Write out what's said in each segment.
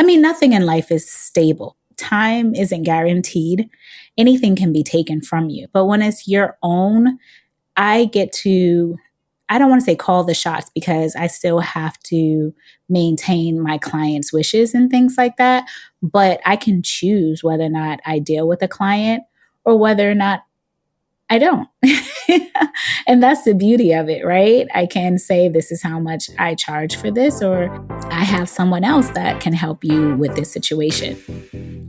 I mean, nothing in life is stable. Time isn't guaranteed. Anything can be taken from you. But when it's your own, I get to, I don't want to say call the shots because I still have to maintain my client's wishes and things like that. But I can choose whether or not I deal with a client or whether or not I don't. And that's the beauty of it, right? I can say this is how much I charge for this, or I have someone else that can help you with this situation.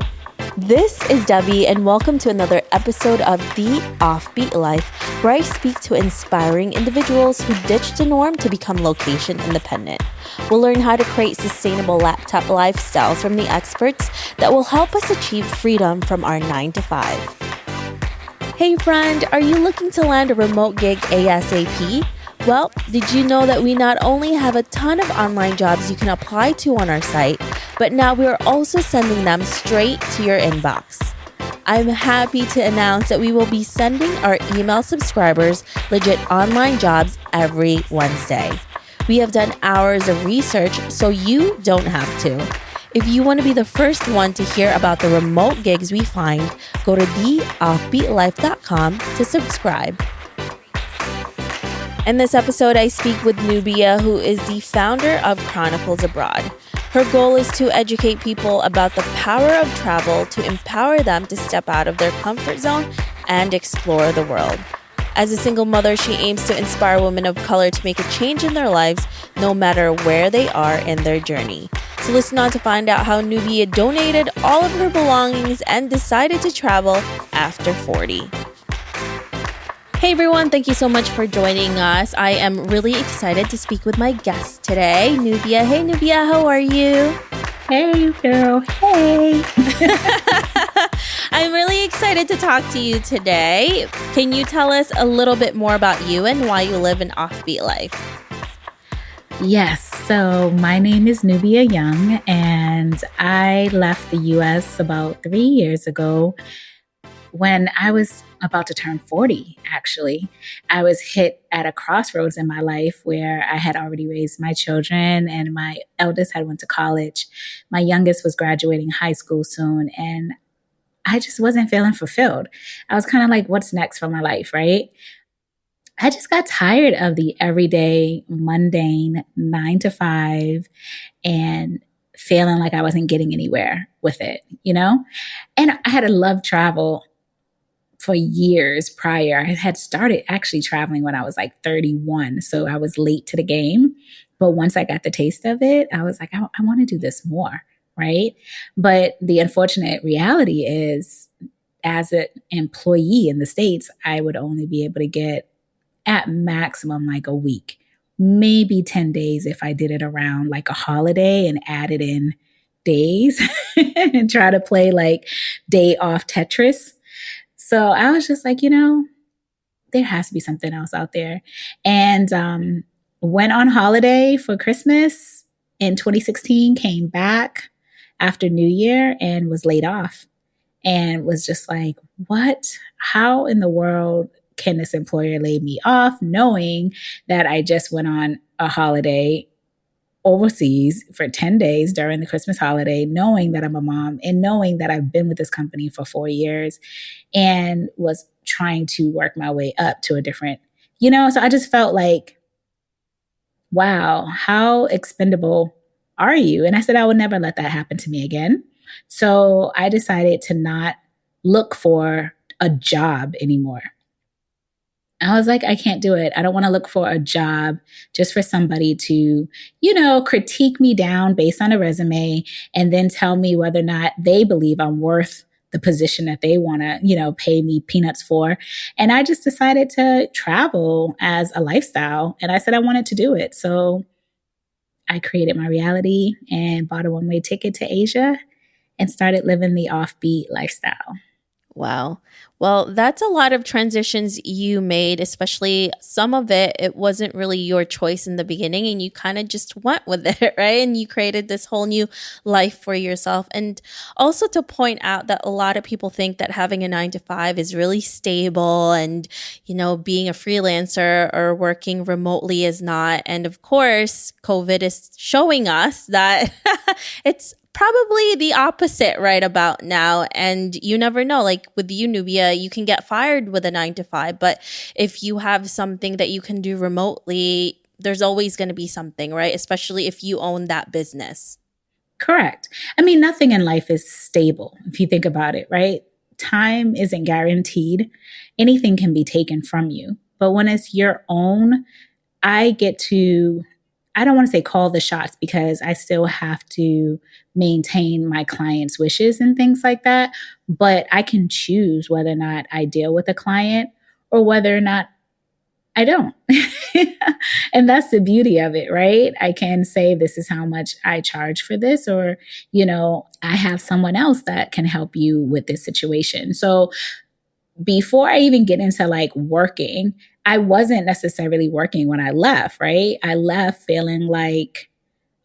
This is Debbie, and welcome to another episode of The Offbeat Life, where I speak to inspiring individuals who ditched the norm to become location independent. We'll learn how to create sustainable laptop lifestyles from the experts that will help us achieve freedom from our 9-to-5. Hey friend, are you looking to land a remote gig ASAP? Well, did you know that we not only have a ton of online jobs you can apply to on our site, but now we're also sending them straight to your inbox. I'm happy to announce that we will be sending our email subscribers legit online jobs every Wednesday. We have done hours of research, so you don't have to. If you want to be the first one to hear about the remote gigs we find, go to theoffbeatlife.com to subscribe. In this episode, I speak with Nubia, who is the founder of Chronicles Abroad. Her goal is to educate people about the power of travel to empower them to step out of their comfort zone and explore the world. As a single mother, she aims to inspire women of color to make a change in their lives, no matter where they are in their journey. So listen on to find out how Nubia donated all of her belongings and decided to travel after 40. Hey everyone, thank you so much for joining us. I am really excited to speak with my guest today, Nubia. Hey Nubia, how are you? Hey girl, hey. I'm really excited to talk to you today. Can you tell us a little bit more about you and why you live an offbeat life? Yes, so my name is Nubia Younge, and I left the U.S. about 3 years ago when I was about to turn 40, actually. I was hit at a crossroads in my life where I had already raised my children, and my eldest had went to college. My youngest was graduating high school soon, and I just wasn't feeling fulfilled. I was kind of like, what's next for my life, right? I just got tired of the everyday, mundane 9-to-5 and feeling like I wasn't getting anywhere with it, you know? And I had loved travel for years prior. I had started actually traveling when I was like 31, so I was late to the game. But once I got the taste of it, I was like, I want to do this more, right? But the unfortunate reality is, as an employee in the States, I would only be able to get at maximum like a week, maybe 10 days if I did it around like a holiday and added in days and try to play like day off Tetris. So I was just like, there has to be something else out there. And went on holiday for Christmas in 2016, came back after New Year and was laid off, and was just like, what? How in the world can this employer lay me off, knowing that I just went on a holiday overseas for 10 days during the Christmas holiday, knowing that I'm a mom and knowing that I've been with this company for 4 years and was trying to work my way up to a different, so I just felt like, wow, how expendable are you? And I said, I would never let that happen to me again. So I decided to not look for a job anymore. I was like, I can't do it. I don't want to look for a job just for somebody to, critique me down based on a resume and then tell me whether or not they believe I'm worth the position that they want to, pay me peanuts for. And I just decided to travel as a lifestyle. And I said I wanted to do it. So I created my reality and bought a one-way ticket to Asia and started living the offbeat lifestyle. Wow. Well, that's a lot of transitions you made, especially some of it wasn't really your choice in the beginning and you kind of just went with it, right? And you created this whole new life for yourself. And also to point out that a lot of people think that having a 9-to-5 is really stable and, being a freelancer or working remotely is not. And of course, COVID is showing us that it's probably the opposite right about now. And you never know. Like with you, Nubia, you can get fired with a 9 to 5. But if you have something that you can do remotely, there's always going to be something, right? Especially if you own that business. Correct. I mean, nothing in life is stable if you think about it, right? Time isn't guaranteed. Anything can be taken from you. But when it's your own, I get to, I don't want to say call the shots because I still have to maintain my clients' wishes and things like that. But I can choose whether or not I deal with a client or whether or not I don't. And that's the beauty of it, right? I can say this is how much I charge for this, or, I have someone else that can help you with this situation. So before I even get into like working, I wasn't necessarily working when I left, right? I left feeling like,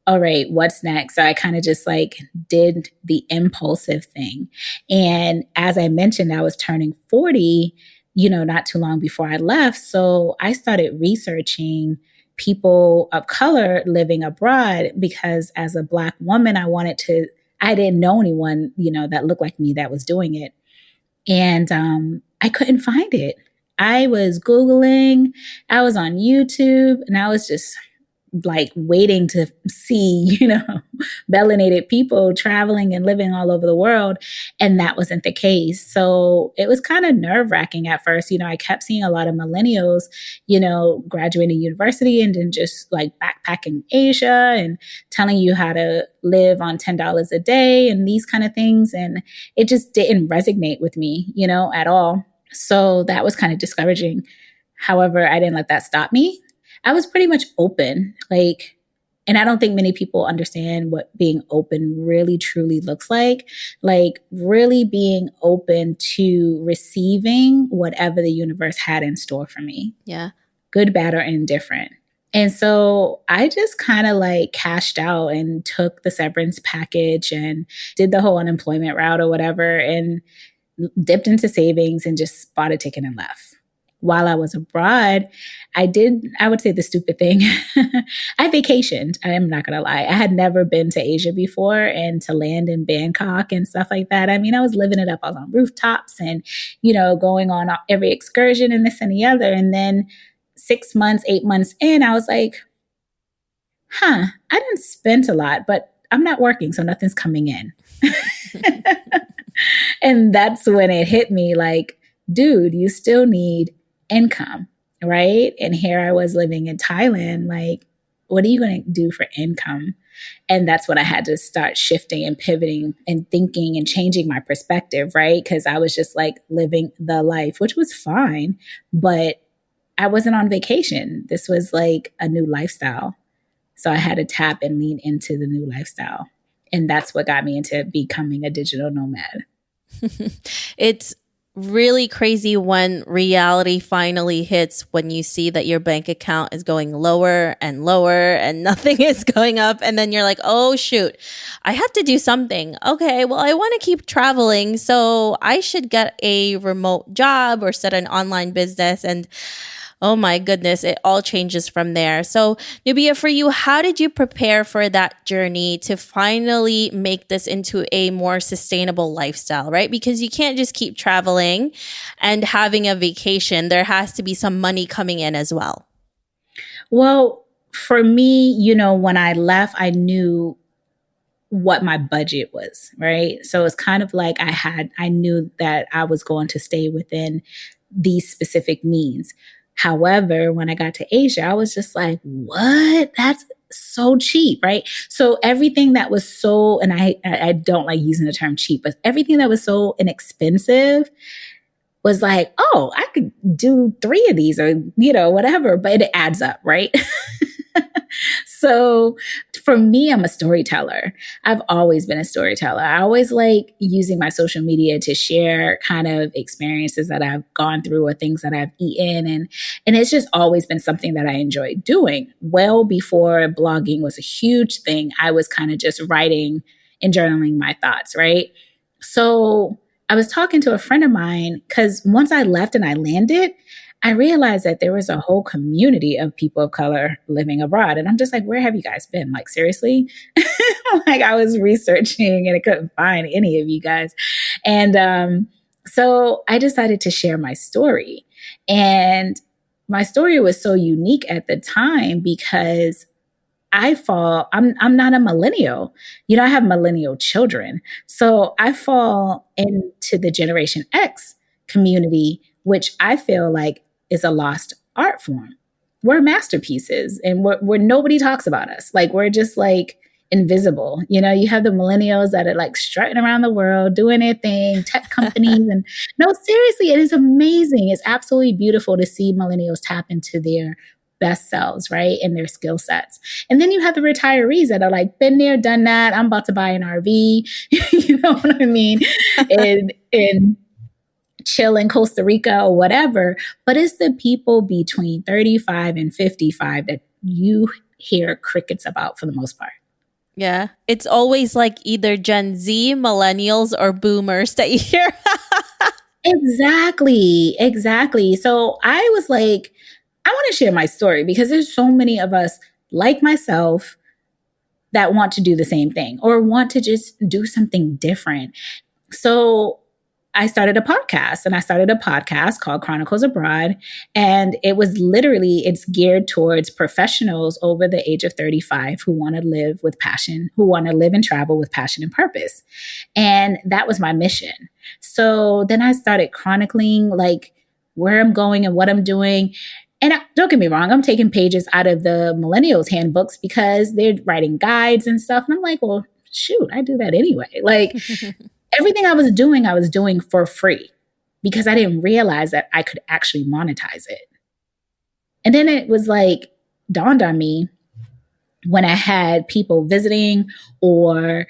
all right, what's next? So I kind of just like did the impulsive thing. And as I mentioned, I was turning 40, not too long before I left. So I started researching people of color living abroad because as a Black woman, I didn't know anyone, that looked like me that was doing it. And I couldn't find it. I was Googling, I was on YouTube, and I was just like waiting to see, melanated people traveling and living all over the world. And that wasn't the case. So it was kind of nerve wracking at first. I kept seeing a lot of millennials, graduating university and then just like backpacking Asia and telling you how to live on $10 a day and these kind of things. And it just didn't resonate with me, at all. So that was kind of discouraging. However, I didn't let that stop me. I was pretty much open, and I don't think many people understand what being open really truly looks like really being open to receiving whatever the universe had in store for me. Yeah. Good, bad, or indifferent. And so I just kind of like cashed out and took the severance package and did the whole unemployment route or whatever and dipped into savings and just bought a ticket and left. While I was abroad, I would say the stupid thing. I vacationed. I am not going to lie. I had never been to Asia before and to land in Bangkok and stuff like that. I mean, I was living it up. I was on rooftops and, going on every excursion and this and the other. And then 6 months, 8 months in, I was like, I didn't spend a lot, but I'm not working, so nothing's coming in. And that's when it hit me like, dude, you still need income, right? And here I was living in Thailand, like, what are you going to do for income? And that's when I had to start shifting and pivoting and thinking and changing my perspective, right? Because I was just like living the life, which was fine, but I wasn't on vacation. This was like a new lifestyle. So I had to tap and lean into the new lifestyle. And that's what got me into becoming a digital nomad. It's really crazy when reality finally hits, when you see that your bank account is going lower and lower and nothing is going up. And then you're like, oh, shoot, I have to do something. Okay, well, I want to keep traveling, so I should get a remote job or start an online business. And oh my goodness, it all changes from there. So Nubia, for you, how did you prepare for that journey to finally make this into a more sustainable lifestyle, right? Because you can't just keep traveling and having a vacation. There has to be some money coming in as well. Well, for me, when I left, I knew what my budget was, right? So it's kind of like I knew that I was going to stay within these specific means. However, when I got to Asia, I was just like, what? That's so cheap, right? So everything that was so, and I don't like using the term cheap, but everything that was so inexpensive was like, oh, I could do 3 of these or, whatever, but it adds up, right? So for me, I'm a storyteller. I've always been a storyteller. I always like using my social media to share kind of experiences that I've gone through or things that I've eaten. And it's just always been something that I enjoy doing. Well, before blogging was a huge thing, I was kind of just writing and journaling my thoughts, right? So I was talking to a friend of mine because once I left and I landed, I realized that there was a whole community of people of color living abroad. And I'm just like, where have you guys been? Like, seriously? Like, I was researching and I couldn't find any of you guys. And so I decided to share my story. And my story was so unique at the time because I'm not a millennial. I have millennial children. So I fall into the Generation X community, which I feel like is a lost art form. We're masterpieces and we're nobody talks about us. Like we're just like invisible. You have the millennials that are like strutting around the world, doing their thing, tech companies. And no, seriously, it is amazing. It's absolutely beautiful to see millennials tap into their best selves, right? And their skill sets. And then you have the retirees that are like, been there, done that. I'm about to buy an RV. You know what I mean? And chill in Costa Rica or whatever. But it's the people between 35 and 55 that you hear crickets about for the most part. Yeah. It's always like either Gen Z, millennials, or boomers that you hear. Exactly. So I was like, I want to share my story because there's so many of us like myself that want to do the same thing or want to just do something different. So I started a podcast called Chronicles Abroad. And it's geared towards professionals over the age of 35 who want to live with passion, who want to live and travel with passion and purpose. And that was my mission. So then I started chronicling like where I'm going and what I'm doing. And don't get me wrong, I'm taking pages out of the millennials handbooks because they're writing guides and stuff. And I'm like, well, shoot, I do that anyway. Like everything I was doing for free because I didn't realize that I could actually monetize it. And then it was like dawned on me when I had people visiting or,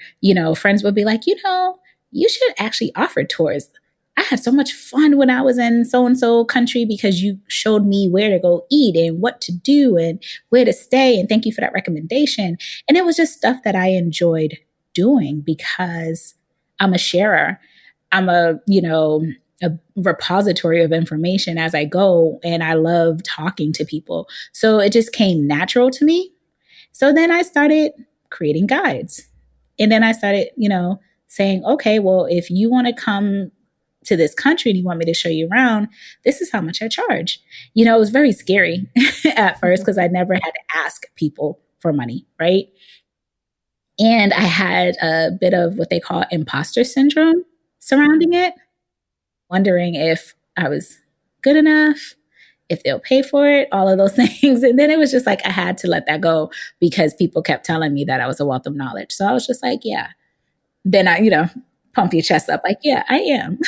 friends would be like, you should actually offer tours. I had so much fun when I was in so-and-so country because you showed me where to go eat and what to do and where to stay. And thank you for that recommendation. And it was just stuff that I enjoyed doing because I'm a sharer. I'm a repository of information as I go. And I love talking to people. So it just came natural to me. So then I started creating guides. And then I started, saying, okay, well, if you want to come to this country and you want me to show you around, this is how much I charge. It was very scary at first because I never had to ask people for money, right? And I had a bit of what they call imposter syndrome surrounding it, wondering if I was good enough, if they'll pay for it, all of those things. And then it was just like I had to let that go because people kept telling me that I was a wealth of knowledge. So I was just like, yeah. Then I, pump your chest up like, yeah, I am.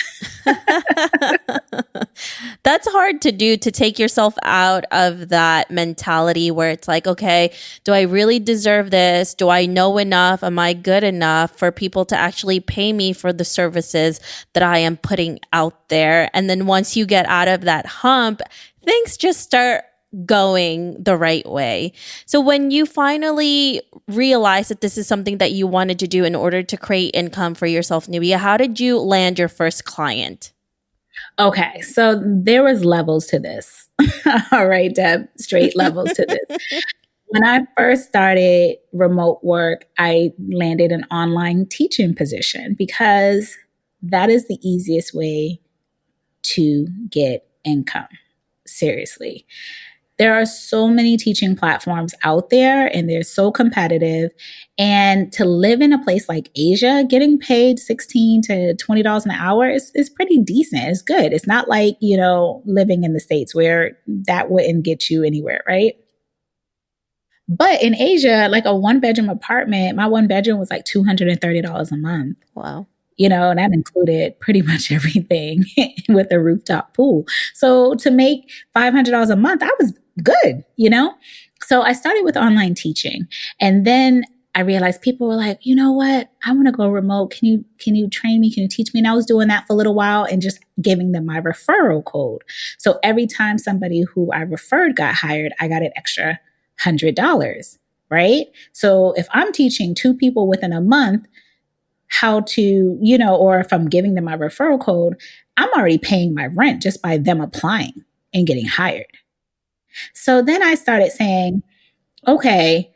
That's hard to do, to take yourself out of that mentality where it's like, okay, do I really deserve this? Do I know enough? Am I good enough for people to actually pay me for the services that I am putting out there? And then once you get out of that hump, things just start going the right way. So when you finally realized that this is something that you wanted to do in order to create income for yourself, Nubia, how did you land your first client? Okay, so there was levels to this. All right, Deb, straight levels to this. When I first started remote work, I landed an online teaching position because that is the easiest way to get income. Seriously. There are so many teaching platforms out there and they're so competitive. And to live in a place like Asia, getting paid $16 to $20 an hour is pretty decent. It's good. It's not like, living in the States where that wouldn't get you anywhere, right? But in Asia, like a one-bedroom apartment, my one bedroom was like $230 a month. Wow. And that included pretty much everything with a rooftop pool. So to make $500 a month, I was good, So I started with online teaching. And then I realized people were like, you know what? I want to go remote. Can you train me? Can you teach me? And I was doing that for a little while and just giving them my referral code. So every time somebody who I referred got hired, I got an extra $100, right? So if I'm teaching 2 people within a month, how to, or if I'm giving them my referral code, I'm already paying my rent just by them applying. and getting hired. So then I started saying, okay,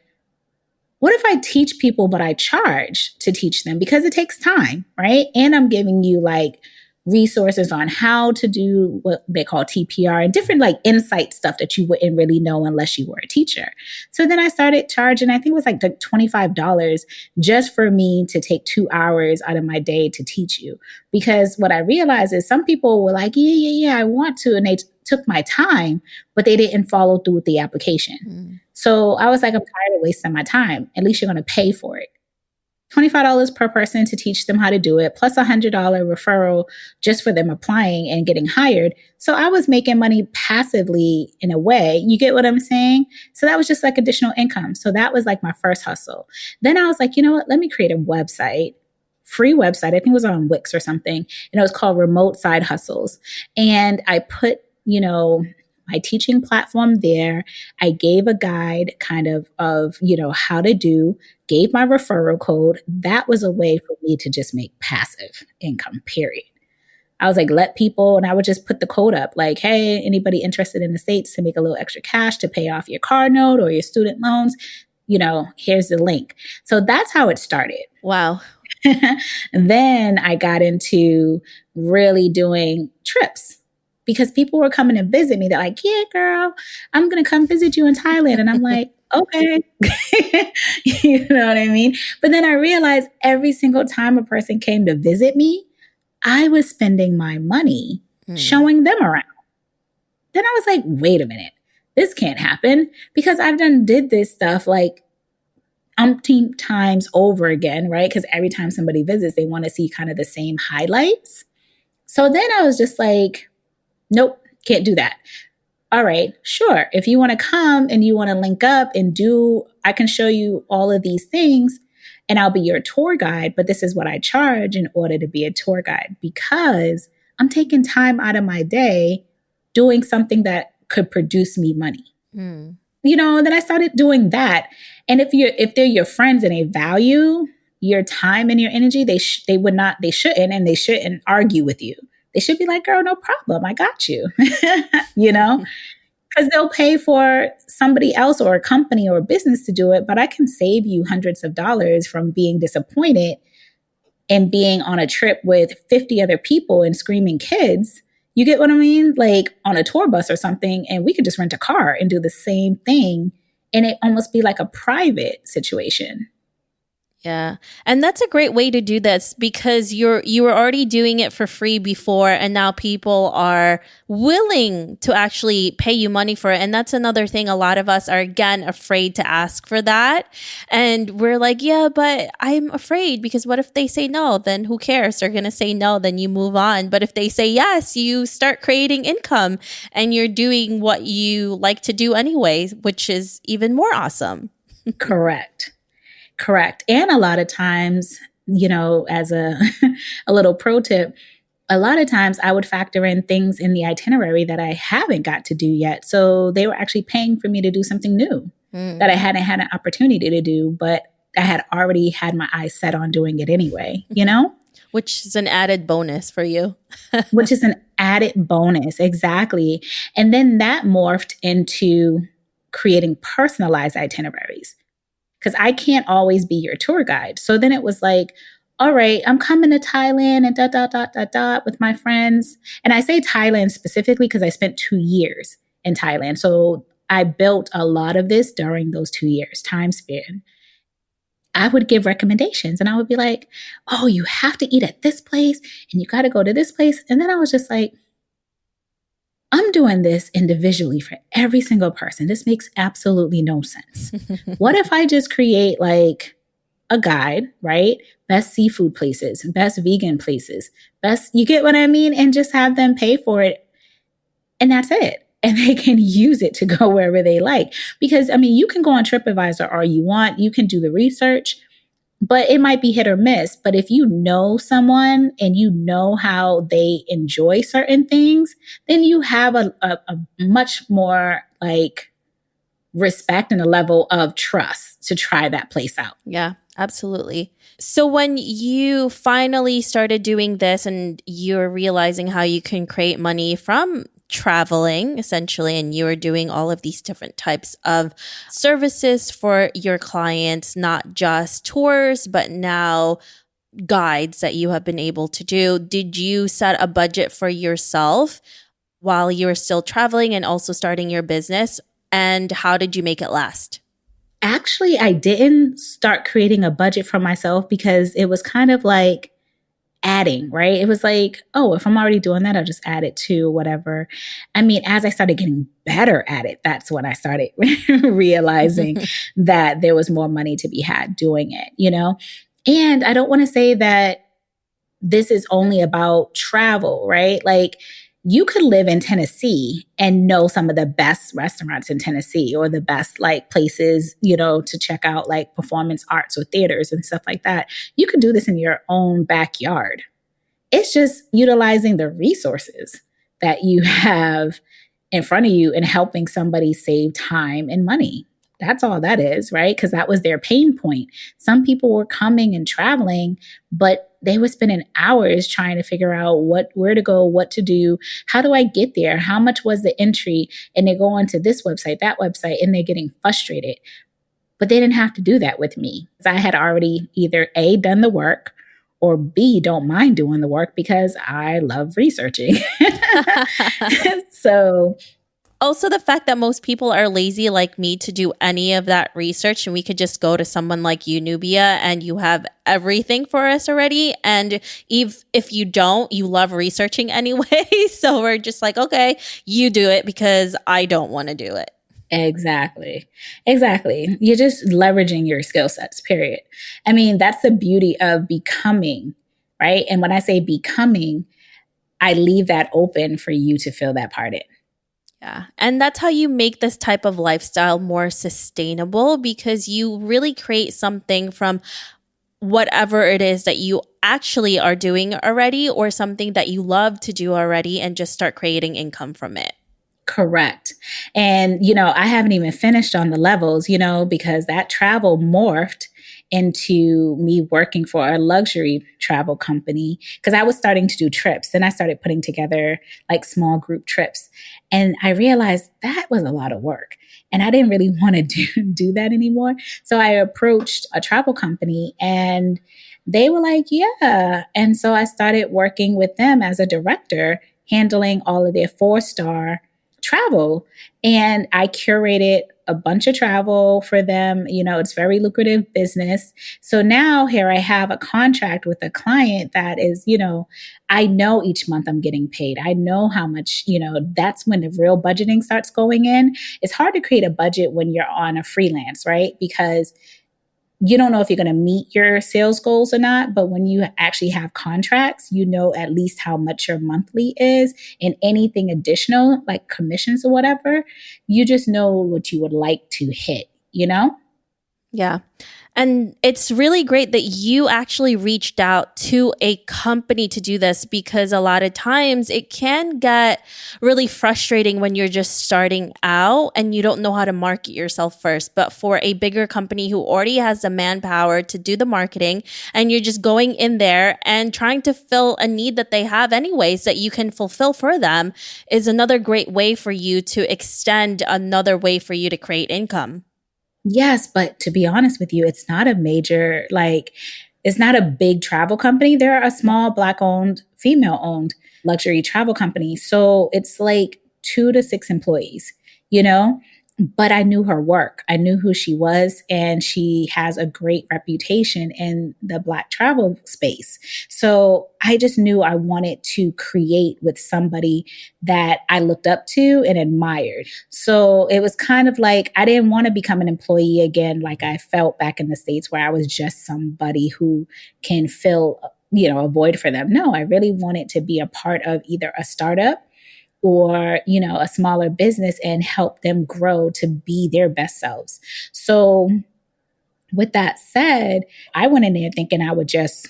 what if I teach people, but I charge to teach them because it takes time, right? And I'm giving you like resources on how to do what they call TPR and different like insight stuff that you wouldn't really know unless you were a teacher. So then I started charging, I think it was like $25 just for me to take 2 hours out of my day to teach you. Because what I realized is some people were like, yeah, I want to. And they took my time, but they didn't follow through with the application. So I was like, I'm tired of wasting my time. At least you're going to pay for it. $25 per person to teach them how to do it, plus $100 referral just for them applying and getting hired. So I was making money passively in a way. You get what I'm saying? So that was just like additional income. So that was like my first hustle. Then I was like, you know what? Let me create a website, free website. I think it was on Wix or something. And it was called Remote Side Hustles. And I put, my teaching platform there. I gave a guide kind of, how to do, gave my referral code. That was a way for me to just make passive income, period. I was like, let people, and I would just put the code up like, hey, anybody interested in the States to make a little extra cash to pay off your car note or your student loans, here's the link. So that's how it started. Wow. Then I got into really doing trips. Because people were coming to visit me. They're like, yeah, girl, I'm going to come visit you in Thailand. And I'm like, okay. You know what I mean? But then I realized every single time a person came to visit me, I was spending my money showing them around. Then I was like, wait a minute, this can't happen because I've did this stuff like umpteen times over again, right? Because every time somebody visits, they want to see kind of the same highlights. So then I was just like, nope, can't do that. All right, sure. If you want to come and you want to link up and I can show you all of these things and I'll be your tour guide. But this is what I charge in order to be a tour guide because I'm taking time out of my day doing something that could produce me money. Then I started doing that. And if they're your friends and they value your time and your energy, they shouldn't argue with you. They should be like, girl, no problem. I got you, because they'll pay for somebody else or a company or a business to do it. But I can save you hundreds of dollars from being disappointed and being on a trip with 50 other people and screaming kids. You get what I mean? Like on a tour bus or something. And we could just rent a car and do the same thing. And it almost be like a private situation. Yeah. And that's a great way to do this because you were already doing it for free before and now people are willing to actually pay you money for it. And that's another thing. A lot of us are, again, afraid to ask for that. And we're like, yeah, but I'm afraid because what if they say no? Then who cares? They're going to say no, then you move on. But if they say yes, you start creating income and you're doing what you like to do anyway, which is even more awesome. Correct. And a lot of times, as a little pro tip, a lot of times I would factor in things in the itinerary that I haven't got to do yet. So they were actually paying for me to do something new that I hadn't had an opportunity to do, but I had already had my eyes set on doing it anyway, Which is an added bonus for you. Which is an added bonus. Exactly. And then that morphed into creating personalized itineraries. Because I can't always be your tour guide. So then it was like, all right, I'm coming to Thailand and with my friends. And I say Thailand specifically because I spent 2 years in Thailand. So I built a lot of this during those 2 years time span. I would give recommendations and I would be like, oh, you have to eat at this place and you got to go to this place. And then I was just like, I'm doing this individually for every single person. This makes absolutely no sense. What if I just create like a guide, right? Best seafood places, best vegan places, you get what I mean? And just have them pay for it. And that's it. And they can use it to go wherever they like. Because you can go on TripAdvisor all you want. You can do the research, but it might be hit or miss. But if you know someone and you know how they enjoy certain things, then you have a much more like respect and a level of trust to try that place out. Yeah, absolutely. So when you finally started doing this and you're realizing how you can create money from traveling essentially, and you were doing all of these different types of services for your clients, not just tours, but now guides that you have been able to do. Did you set a budget for yourself while you were still traveling and also starting your business? And how did you make it last? Actually, I didn't start creating a budget for myself because it was kind of like adding, right? It was like, oh, if I'm already doing that, I'll just add it to whatever. I mean, as I started getting better at it, that's when I started realizing that there was more money to be had doing it, you know? And I don't want to say that this is only about travel, right? Like, you could live in Tennessee and know some of the best restaurants in Tennessee or the best like places, you know, to check out like performance arts or theaters and stuff like that. You could do this in your own backyard. It's just utilizing the resources that you have in front of you and helping somebody save time and money. That's all that is, right? Because that was their pain point. Some people were coming and traveling, but they were spending hours trying to figure out where to go, what to do, how do I get there, how much was the entry, and they go onto this website, that website, and they're getting frustrated. But they didn't have to do that with me. I had already either A, done the work, or B, don't mind doing the work because I love researching. So Also, the fact that most people are lazy like me to do any of that research, and we could just go to someone like you, Nubia, and you have everything for us already. And if you don't, you love researching anyway. So we're just like, okay, you do it because I don't want to do it. exactly. Exactly. You're just leveraging your skill sets, period. I mean, that's the beauty of becoming, right? And when I say becoming, I leave that open for you to fill that part in. Yeah. And that's how you make this type of lifestyle more sustainable, because you really create something from whatever it is that you actually are doing already, or something that you love to do already, and just start creating income from it. Correct. And, you know, I haven't even finished on the levels, you know, because that travel morphed into me working for a luxury travel company because I was starting to do trips. Then I started putting together like small group trips. And I realized that was a lot of work. And I didn't really want to do that anymore. So I approached a travel company and they were like, yeah. And so I started working with them as a director, handling all of their 4-star travel. And I curated a bunch of travel for them. You know, it's very lucrative business. So now here I have a contract with a client that is, you know, I know each month I'm getting paid. I know how much, you know, that's when the real budgeting starts going in. It's hard to create a budget when you're on a freelance, right? Because you don't know if you're going to meet your sales goals or not. But when you actually have contracts, you know at least how much your monthly is, and anything additional like commissions or whatever, you just know what you would like to hit, you know? Yeah. And it's really great that you actually reached out to a company to do this, because a lot of times it can get really frustrating when you're just starting out and you don't know how to market yourself first. But for a bigger company who already has the manpower to do the marketing, and you're just going in there and trying to fill a need that they have anyways that you can fulfill for them, is another great way for you to extend another way for you to create income. Yes, but to be honest with you, it's not a major, like, it's not a big travel company. They're a small Black owned, female owned luxury travel company. So it's like 2 to 6 employees, you know? But I knew her work. I knew who she was, and she has a great reputation in the Black travel space. So I just knew I wanted to create with somebody that I looked up to and admired. So it was kind of like I didn't want to become an employee again, like I felt back in the States where I was just somebody who can fill, you know, a void for them. No, I really wanted to be a part of either a startup or, you know, a smaller business and help them grow to be their best selves. So with that said, I went in there thinking I would just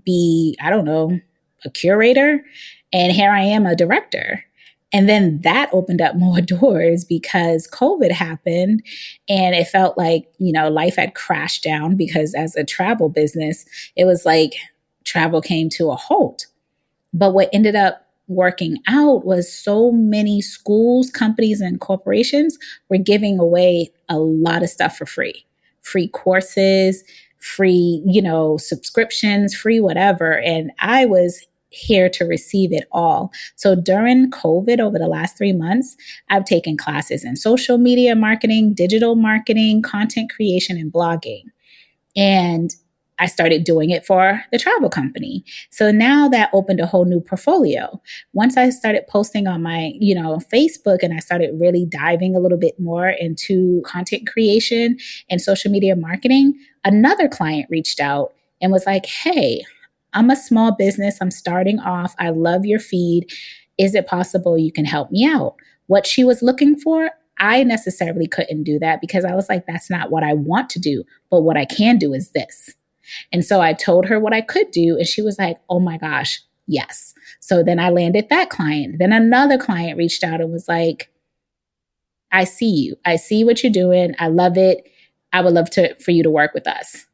be, I don't know, a curator. And here I am, a director. And then that opened up more doors because COVID happened and it felt like, you know, life had crashed down because as a travel business, it was like travel came to a halt. But what ended up working out was so many schools, companies, and corporations were giving away a lot of stuff for free courses, free, subscriptions, free whatever. And I was here to receive it all. So during COVID, over the last 3 months, I've taken classes in social media marketing, digital marketing, content creation, and blogging. And I started doing it for the travel company. So now that opened a whole new portfolio. Once I started posting on my, Facebook, and I started really diving a little bit more into content creation and social media marketing, another client reached out and was like, "Hey, I'm a small business. I'm starting off. I love your feed. Is it possible you can help me out?" What she was looking for, I necessarily couldn't do that because I was like, that's not what I want to do. But what I can do is this. And so I told her what I could do. And she was like, "Oh my gosh, yes." So then I landed that client. Then another client reached out and was like, "I see you. I see what you're doing. I love it. I would love for you to work with us."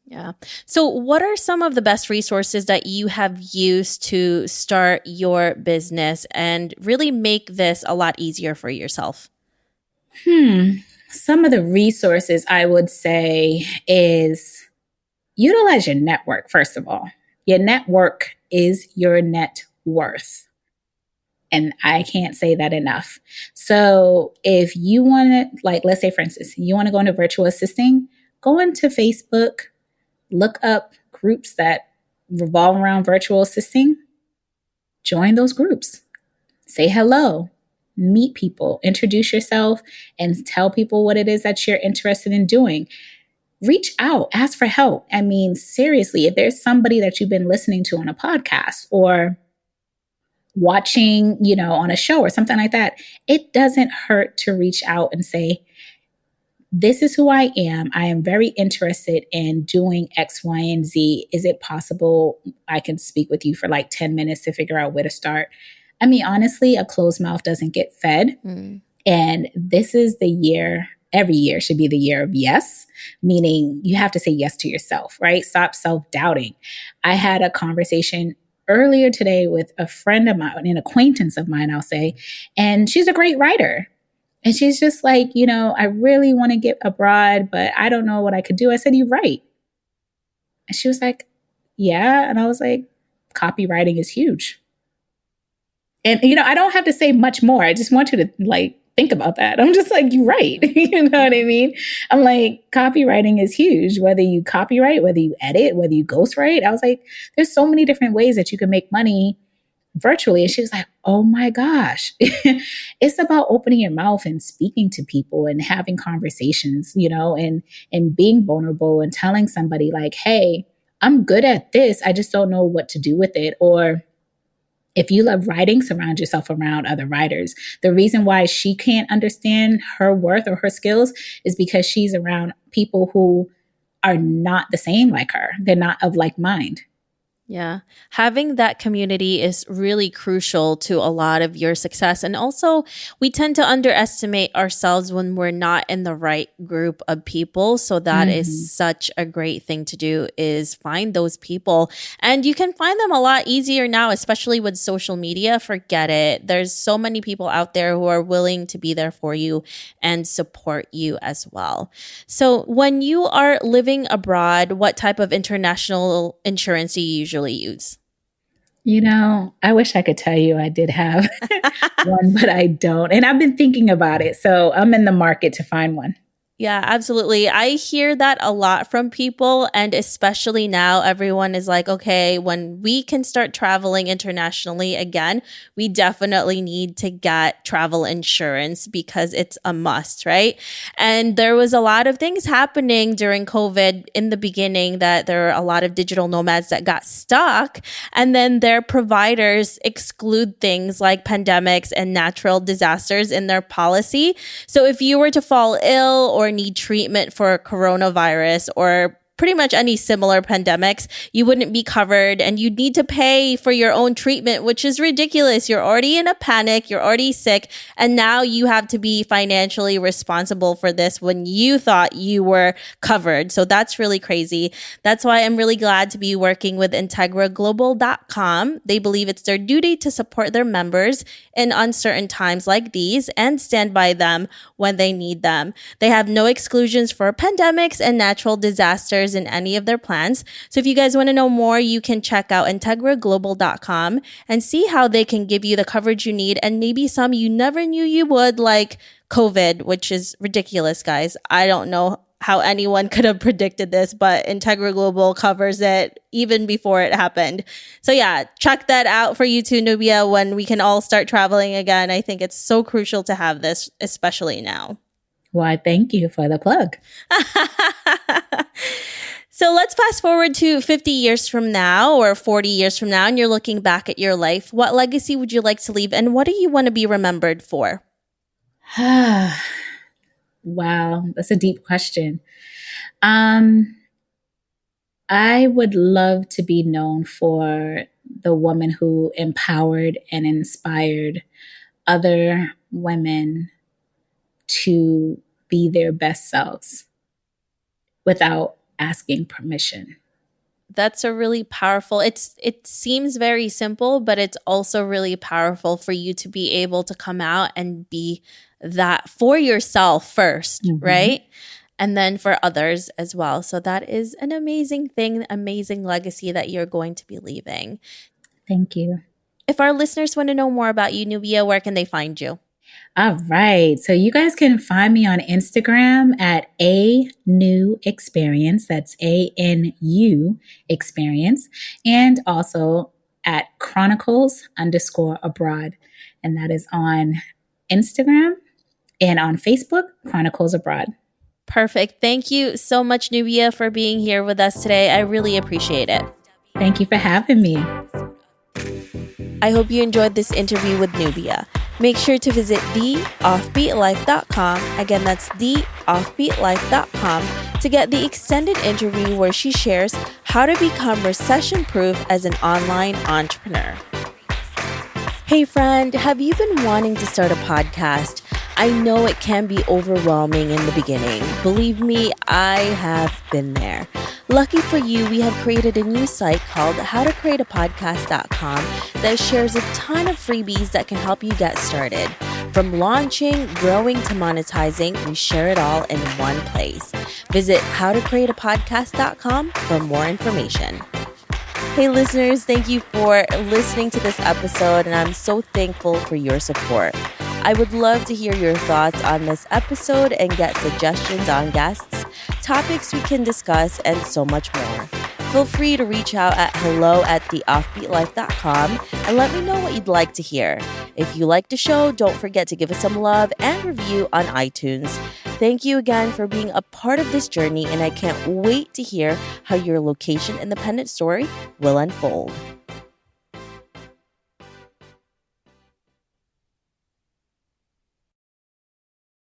Yeah. So what are some of the best resources that you have used to start your business and really make this a lot easier for yourself? Some of the resources I would say is utilize your network, first of all. Your network is your net worth. And I can't say that enough. So if you want to, like, let's say, for instance, you want to go into virtual assisting, go into Facebook, look up groups that revolve around virtual assisting, join those groups, say hello, meet people, introduce yourself, and tell people what it is that you're interested in doing. Reach out, ask for help. I mean, seriously, if there's somebody that you've been listening to on a podcast or watching, on a show or something like that, it doesn't hurt to reach out and say, "This is who I am. I am very interested in doing X, Y, and Z. Is it possible I can speak with you for like 10 minutes to figure out where to start?" I mean, honestly, a closed mouth doesn't get fed. And this is the year, every year should be the year of yes, meaning you have to say yes to yourself, right? Stop self-doubting. I had a conversation earlier today with a friend of mine, an acquaintance of mine, I'll say, and she's a great writer. And she's just like, "I really want to get abroad, but I don't know what I could do." I said, "You write." And she was like, "Yeah." And I was like, "Copywriting is huge." And, I don't have to say much more. I just want you to think about that. I'm just like, "You're right." You know what I mean? I'm like, copywriting is huge. Whether you copyright, whether you edit, whether you ghostwrite. I was like, there's so many different ways that you can make money virtually. And she was like, "Oh my gosh." It's about opening your mouth and speaking to people and having conversations, and being vulnerable and telling somebody like, "Hey, I'm good at this. I just don't know what to do with it." Or if you love writing, surround yourself around other writers. The reason why she can't understand her worth or her skills is because she's around people who are not the same like her. They're not of like mind. Yeah. Having that community is really crucial to a lot of your success. And also, we tend to underestimate ourselves when we're not in the right group of people. So that is such a great thing to do, is find those people. And you can find them a lot easier now, especially with social media. Forget it. There's so many people out there who are willing to be there for you and support you as well. So when you are living abroad, what type of international insurance do you usually use? I wish I could tell you I did have one, but I don't. And I've been thinking about it. So I'm in the market to find one. Yeah, absolutely. I hear that a lot from people. And especially now, everyone is like, okay, when we can start traveling internationally again, we definitely need to get travel insurance because it's a must, right? And there was a lot of things happening during COVID in the beginning, that there are a lot of digital nomads that got stuck. And then their providers exclude things like pandemics and natural disasters in their policy. So if you were to fall ill or need treatment for coronavirus or pretty much any similar pandemics, you wouldn't be covered and you'd need to pay for your own treatment, which is ridiculous. You're already in a panic, you're already sick, and now you have to be financially responsible for this when you thought you were covered. So that's really crazy. That's why I'm really glad to be working with IntegraGlobal.com. They believe it's their duty to support their members in uncertain times like these and stand by them when they need them. They have no exclusions for pandemics and natural disasters in any of their plans. So if you guys want to know more, you can check out IntegraGlobal.com and see how they can give you the coverage you need and maybe some you never knew you would, like COVID, which is ridiculous, guys. I don't know how anyone could have predicted this, but Integra Global covers it even before it happened. So yeah, check that out for you too, Nubia, when we can all start traveling again. I think it's so crucial to have this, especially now. Why, thank you for the plug. So let's fast forward to 50 years from now or 40 years from now, and you're looking back at your life. What legacy would you like to leave, and what do you want to be remembered for? Wow, that's a deep question. I would love to be known for the woman who empowered and inspired other women to be their best selves without asking permission. That's a really powerful, it seems very simple, but it's also really powerful for you to be able to come out and be that for yourself first, right? And then for others as well. So that is an amazing thing, amazing legacy that you're going to be leaving. Thank you. If our listeners want to know more about you, Nubia, where can they find you? All right. So you guys can find me on Instagram at A New Experience. That's ANU Experience. And also at Chronicles_Abroad. And that is on Instagram and on Facebook, Chronicles Abroad. Perfect. Thank you so much, Nubia, for being here with us today. I really appreciate it. Thank you for having me. I hope you enjoyed this interview with Nubia. Make sure to visit theoffbeatlife.com. Again, that's theoffbeatlife.com to get the extended interview where she shares how to become recession-proof as an online entrepreneur. Hey friend, have you been wanting to start a podcast? I know it can be overwhelming in the beginning. Believe me, I have been there. Lucky for you, we have created a new site called howtocreateapodcast.com that shares a ton of freebies that can help you get started. From launching, growing to monetizing, we share it all in one place. Visit howtocreateapodcast.com for more information. Hey listeners, thank you for listening to this episode, and I'm so thankful for your support. I would love to hear your thoughts on this episode and get suggestions on guests, topics we can discuss, and so much more. Feel free to reach out at hello@theoffbeatlife.com and let me know what you'd like to hear. If you like the show, don't forget to give us some love and review on iTunes. Thank you again for being a part of this journey, and I can't wait to hear how your location independent story will unfold.